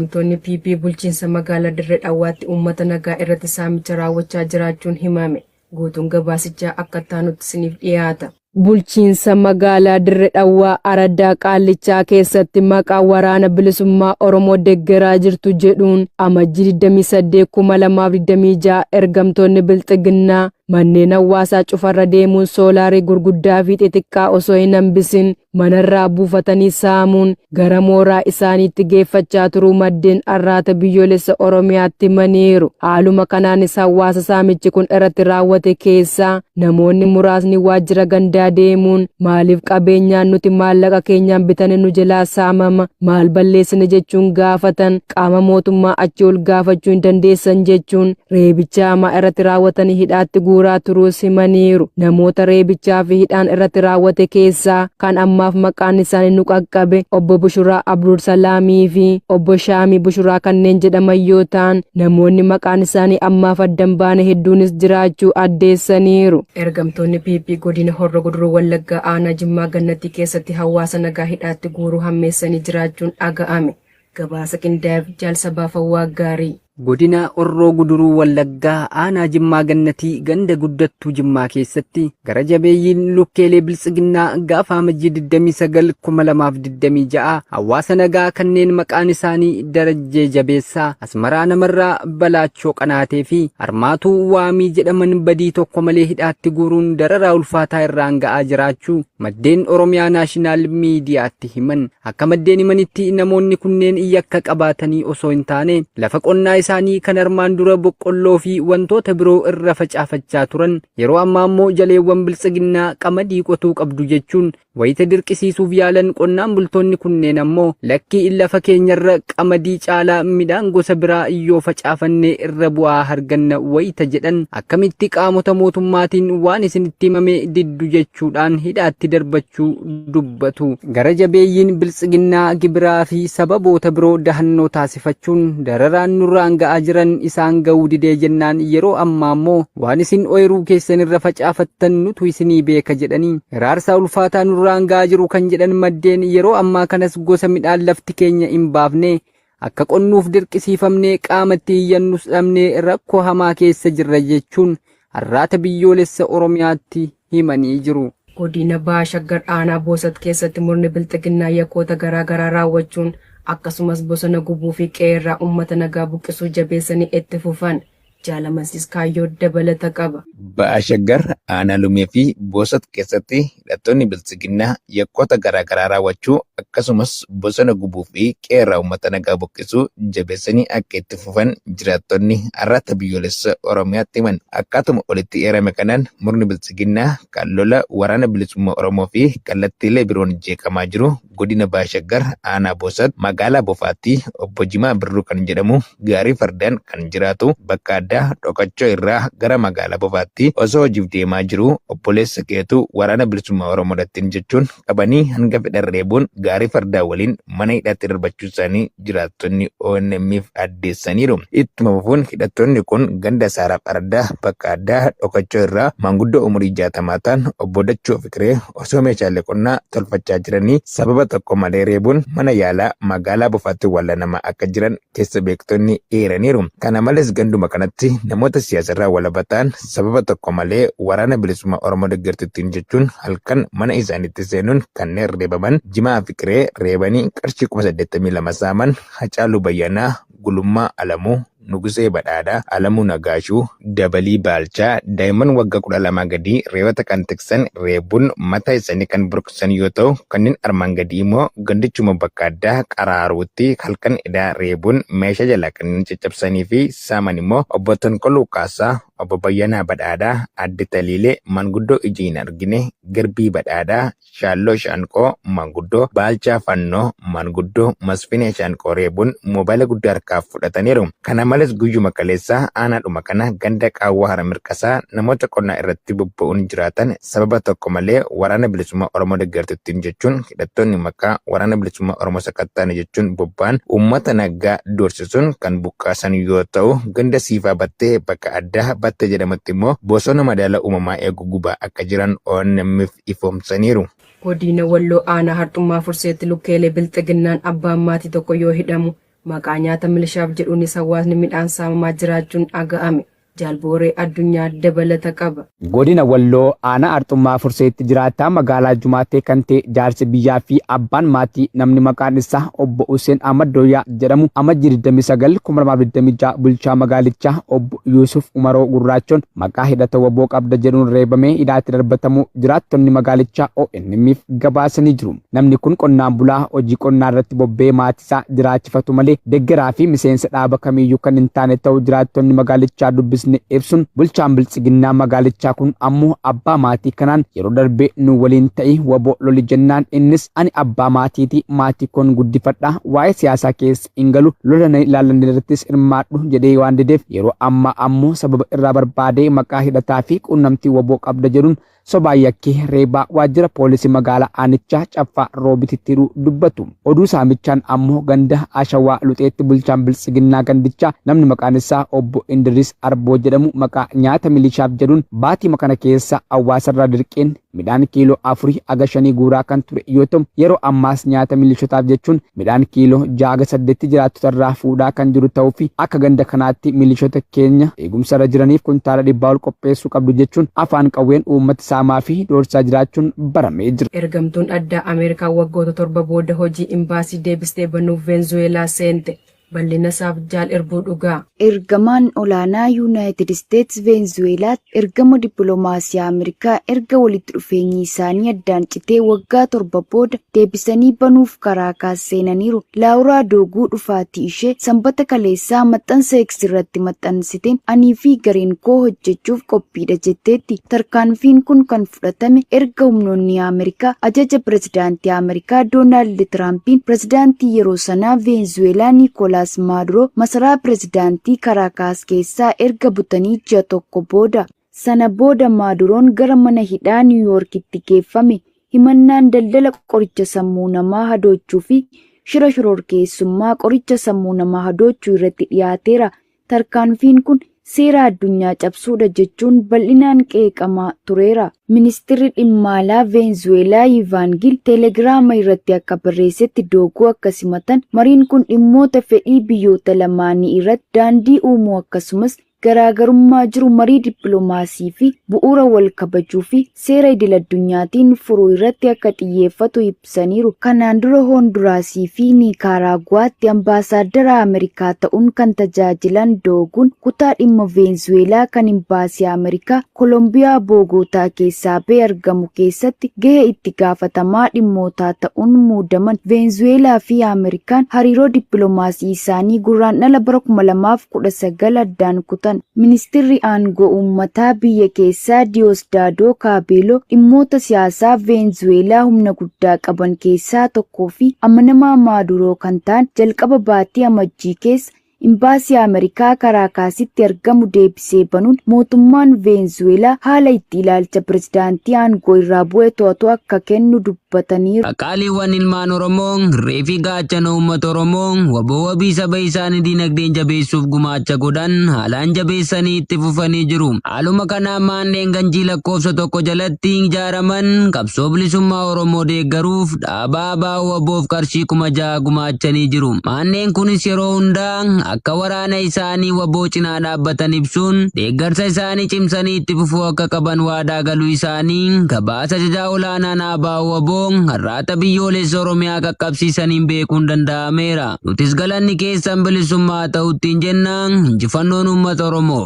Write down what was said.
Ergamtoonni PP bulchiinsa magaalaa Dirree Dhawwaatti uummata nagaa irratti saamicha raawwachaa jiraachuun himame. Guutuun gabaasichaa akka taanutti isiniif dhiyaata. Bulchiinsa magaalaa Dirree Dhawwaa Araddaa Qaallichaa keessatti maqaa waraana bilisummaa Oromoo deeggaraa jirtu jedhuun amajjii 28 2026 ergamtoonni Bilxiginnaa manneen hawaasaa cufarra deemuun soolaarii gurguddaa fi xixiqqaa osoo hin hambisin manarraa buufatanii saamuun gara mooraa isaaniitti geeffachaa turuu maddeen arraata biyyoolessa Oromiyaatti himaniiru. Haaluma kanaanis hawaasa saamichi kun irratti raawwate keessaa namoonni muraasni waajjira gandaa deemuun maaliif qabeenyaan nuti maallaqa keenyaan bitanii nu jalaa saamama maal balleessine jechuun gaafatan qaama mootummaa achi ol gaafachuu hin dandeessan jechuun reebicha hamaa irratti raawwatanii hidhaatti guuraa turuus himaniiru. Namoota reebichaa fi hidhaan irratti raawwate keessaa kan ammaaf maqaan isaanii nu qaqqabe obbo Bushuraa Abdul Salaamii fi obbo Shaamii Bushuraa kanneen jedhaman yoo ta'an namoonni maqaan isaanii ammaaf addan baane hedduunis jiraachuu addeessaniiru. Ergamtoonni PP godina Horroo Guduruu Wallaggaa aanaa Jimmaa Gannattii keessatti hawaasa nagaa hidhaatti guuruu hammeessanii jiraachuun dhaga'ame. Gabaasa qindaa'eef Jaalsabaa Fawwaa Gaarii. Godina Horroo Guduruu Wallaggaa aanaa Jimmaa Gannatii ganda guddattuu Jimmaa keessatti gara jabeeyyiin lukkeelee Bilxiginnaa gaafa amajjii 29 2026 hawaasa nagaa kanneen maqaan isaanii Darajjee Jabeessaa, Asmaraa Namarraa Balaachoo Qanaatee fi Armaatuu Waamii jedhaman badii tokko malee hidhaatti guuruun dararaa ulfaataa irraan ga'aa jiraachuu maddeen Oromiyaa Naashinaal Miidiyaatti himan. Akka maddeen himanitti namoonni kunneen yakka qabaatanii osoo hin taane lafa qonnaa isaanii kan armaan dura boqqolloo fi wantoota biroo irra facaafachaa turan yeroo ammaa immoo jaleewwan Bilxiginnaa qamadii qotuu qabdu jechuun wayita dirqisiisuuf yaalan qonnaan bultoonni kunneen ammoo lakkii lafa keenyarra qamadii caalaa midhaan gosa biraa yoo facaafannee irra bu'aa harganna wayita jedhan akkamitti qaamota mootummaatiin waan isinitti himame diddu jechuudhaan hidhaatti darbachuu dubbatu. Gara jabeeyyiin Bilxiginnaa gibiraa fi sababoota biroo dahannoo taasifachuun dararaan nurraan ga'aa jiran isaan ga'uu didee jennaan yeroo ammaa immoo waan isin ooyiruu keessan irra facaafattan nutu isinii beeka jedhanii hiraarsaa ulfaataa nurraan ga'aa jiru kan jedhan maddeen yeroo ammaa kanas gosa midhaan lafti keenya hin baafne akka qonnuuf dirqisiifamnee qaamatti iyyannus dhabnee rakkoo hamaa keessa jirra jechuun har'aata biyyoolessa Oromiyaatti himanii jiru. Godina Baashaggar aanaa Boosat keessatti murni Bilxiginnaa yakkoota garaagaraa raawwachuun akkasumas bosona gubuu fi qeerraa uummata nagaa buqqisuu jabeessanii itti fufan. Jaalamansiis kaayyoo dabalata qaba. Baashaggar aanaa Lumee fi Boosat keessatti hidhattoonni Bilxiginnaa yakkoota garaagaraa raawwachuu akkasumas bosona gubuu fi qeerraa uummata nagaa buqqisuu jabeessanii akka itti fufan jiraattonni har'aata biyyoolessa Oromiyaatti himan. Akkaatuma olitti eerame kanaan murni Bilxiginnaa kan lola waraana bilisummaa Oromoo fi kallattiilee biroon jeeqamaa jiru godina Baashaggar aanaa Boosat magaalaa Bofaatti obbo Jimaa Birruu kan jedhamu gaarii fardaan kan jiraatu bakka addaa Dhokachoo irraa gara magaalaa Bofaatti osoo hojiif deemaa jiru obboleessa keetu waraana bilisummaa Oromoodhaan jechuun qabanii hanga fedhan reebuun gaarii fardaa waliin mana hidhaatti darbachuu isaanii jiraattonni ONM'if addeessaniiru. Ittuma fufuun hidhattoonni kun ganda Saaraaf Araddaa bakka addaa Dhokachoo irraa manguddoo umurii 60 ta'an obbo Dachoo Fikiree osoo meeshaalee qonnaa tolfachaa jiranii sababa tokko malee reebuun mana yaalaa magaalaa Bofaatti wallanamaa akka jiran keessa beektonni eeraniiru. Kana malees ganduma kanatti namoota siyaasarraa walabataan sababa tokko malee waraana bilisummaa Oromoo deeggartittiin jechuun halkan mana isaaniitti seenuun kanneen reebaman Jimaa Fikiree reebanii qarshii 82 saaman Hacaaluu Bayyanaa, Gulummaa Alamuu, Nugusee Badhaadhaa, Alamuu Nagaashuu, Dabalii Baalchaa daa'imman waggaa 12 gadii reewwata kan tiksan reebuun mataa isaanii kan burkusan yoo ta'u kanneen armaan gadii immoo gandichuma bakka addaa Qaraaruutti halkan idaa reebuun meeshaa jalaa kanneen caccabsanii fi saaman immoo obbo Tonkoluu Kaasaa, obbo Bayyanaa Badhaadhaa, Adde Taliilee, Manguddoo Iji hin argine, Garbii Badhaadhaa, Shaalloo Shaanqoo, Manguddoo, Baalchaa Fannoo, Manguddoo, Masfinee Shaanqoo reebuun moobaayila guddaa harkaaf fudhataniiru. Kana malees guyyuma kaleessaa aanaadhuma kana ganda Qaawwaa Hara Mirqasaa namoota qonnaa irratti bobba'uun jiraatan sababa tokko malee waraana bilisummaa Oromoo deeggartittiin jechuun hidhattoonni maqaa waraana bilisummaa Oromoo sakattaane jechuun bobba'an uummata nagaa doorsisuun kan buqqaasan yoo ta'u ganda Siifaa Battee bakka addaa Battee jedhamutti immoo bosona madaala uumamaa eegu gubaa akka jiran ONM'if ifoomsaniiru. Godina Walloo aanaa Harxummaa Furseetti lukkeelee Bilxiginnaan abbaan maatii tokko yoo hidhamu Maqaa nyaata milishaaf jedhuunis hawaasni midhaan saamamaa jiraachuun dhaga'ame. Jaalbooree addunyaa dabalata qaba. Godina Walloo aanaa Arxummaa Furseetti jiraataa magaalaa Jumaatee kan ta'e jaarsi biyyaa fi abbaan maatii namni maqaan isaa obbo Hussein Ahmad Dooyaa jedhamu amajjii 29 2026 bulchaa magaalichaa obbo Yuusuf Umaroo Gurraachoon maqaa hidhata waboo qabda jedhuun reebamee hidhaatti darbatamu jiraattonni magaalichaa ONM'f gabaasanii jiru. Namni kun qonnaan bulaa hojii qonnaa irratti bobbee maatisaa jiraachifatu malee deeggaraa fi miseensa dhaaba kamiyyuu kan hin taane ta'uu jiraattonni magaalichaa dubbisne ibsun bulchaan biltsiginnaa magaalichaa kun ammoo abbaa maatii kanaan yeroo darbee nu waliin ta'e waboo loli jennaan innis ani abbaa maatiiti maatii kon guddifadha waa'ee siyaasaa keessa hin galu lola na ilaalan irrattis hirmaadhu jedhee waan dideef yeroo ammaa ammoo sababa irraa barbaadee maqaa hidhataa fi quunnamtii waboo qabda jedhuun sobaa yakkee reebaa waajjira poolisii magaalaa aanichaa caffaa roobitittiruu dubbatu. Oduu saamichaan ammoo ganda Ashawaa Luxeetti bulchaan biltsiginnaa gandichaa namni maqaan isaa obbo Indiris Arboo jedhamu maqaa nyaata milishaaf jedhuun baatii makana keessa hawaasarraa dirqeen midhaan kiiloo 4 aga 5 guuraa kan ture yoo ta'u yeroo ammaas nyaata milishotaaf jechuun midhaan kiiloo 6-8 jiraattotarraa fuudhaa kan jiru ta'uu fi akka ganda kanaatti milishota keenya eegumsarra jiraniif kuntaala 100 ol qopheessuu qabdu jechuun afaan qawween uummata saamaa fi doorsaa jiraachuun baramee jira. Ergamtuun addaa Ameerikaa waggoota 7 booda hojii imbaasii deebistee banuuf Veenzuweelaa seente. Bal'ina isaaf jaal irbuu dhugaa. Ergamaan olaanaa Yuunaayitid Isteetsi Veenzuweelaatti ergama dippiloomaasii Ameerikaa erga walitti dhufeenyi isaanii addaan citee waggaa 7 booda deebisanii banuuf karaa seenaniiru. Laawuraa Dooguu dhufaatii ishee sanbata kaleessaa maxxansa X irratti maxxansiteen anii fi gareen koo hojjechuuf qophiidha jetteetti. Tarkaanfiin kun kan fudhatame erga humnoonni Ameerikaa ajaja pirezidaantii Ameerikaa Doonaald Tiraampiin pirezidaantii yeroo sanaa Veenzuweelaa Niikoolaas Maaduroo masaraa pirezidaantii Karaakaas keessaa erga butanii ji'a tokko booda. Sana booda Maaduroon gara mana hidhaa Niwuyoorkitti geeffame. Himannaan daldala qoricha sammuu namaa hadoochuu fi shira shororkeessummaa qoricha sammuu namaa hadoochuu irratti dhiyaateera. Tarkaanfiin kun seera addunyaa cabsuudha jechuun bal'inaan qeeqamaa tureera. Ministeerri dhimma alaa Veenzuweelaa Ivaangil teelegiraama irratti akka barreessetti Dooguu akka simatan mariin kun dhimmoota fedhii biyyoota lamaanii irratti daandii uumuu akkasumas garaagarummaa jiru marii dippiloomaasii fi bu'uura wal kabajuu fi seera idil addunyaatiin furuu irratti akka xiyyeeffatu ibsaniiru. Kanaan dura Hoonduraasii fi Niikaaraaguwaatti ambaasaaddara Ameerikaa ta'uun kan tajaajilan Dooguun kutaa dhimma Veenzuweelaa kan imbaasii Ameerikaa Kolombiyaa Boogotaa keessaa ba'ee argamu keessatti gahee itti gaafatamaa dhimmootaa ta'uun muudaman. Veenzuweelaa fi Ameerikaan hariiroo dippiloomaasii isaanii gurraandhala bara 2019 addaan kutan. Ministeerri aangoo uummataa biyya keessaa Diosdaadoo Kaabeeloo dhimmoota siyaasaa Veenzuweelaa humna guddaa qaban keessaa tokkoo fi amanamaa Maaduroo kan ta'an jalqaba baatii amajjii keessa imbaasii Ameerikaa Karaakaasitti argamu deebisee banuun mootummaan Veenzuweelaa haala itti ilaalcha pirezidaantii aangoo irraa bu'ee to'atu akka kennu dubbataniiru. Qaaliiwwan ilmaan Oromoo reefii gaachana uummata Oromoo waboo wabii saba isaanii dinagdeen jabeessuuf gumaacha godhan haalaan jabeessanii itti fufanii jiru. Haaluma kanaan manneen ganjii lakkoofsa tokko jalatti ijaaraman qabsoo bilisummaa Oromoo deeggaruuf dhaabaa baa'uu waboof qarshii 6,000 gumaachanii jiru. Manneen kunis yeroo hundaa akka waraana isaanii waboo cinaa dhaabbatan ibsuun deeggarsa isaanii cimsanii itti fufuu akka qaban waadaa galuu isaanii gabaasa ajajaa olaanaan dhaabaa waboo har'aata biyyoolessa Oromiyaa qaqqabsiisaniin beekuun danda'ameera. Nutis galanni keessan bilisummaa ta'uttiin jenna. Injifannoon uummata Oromoof.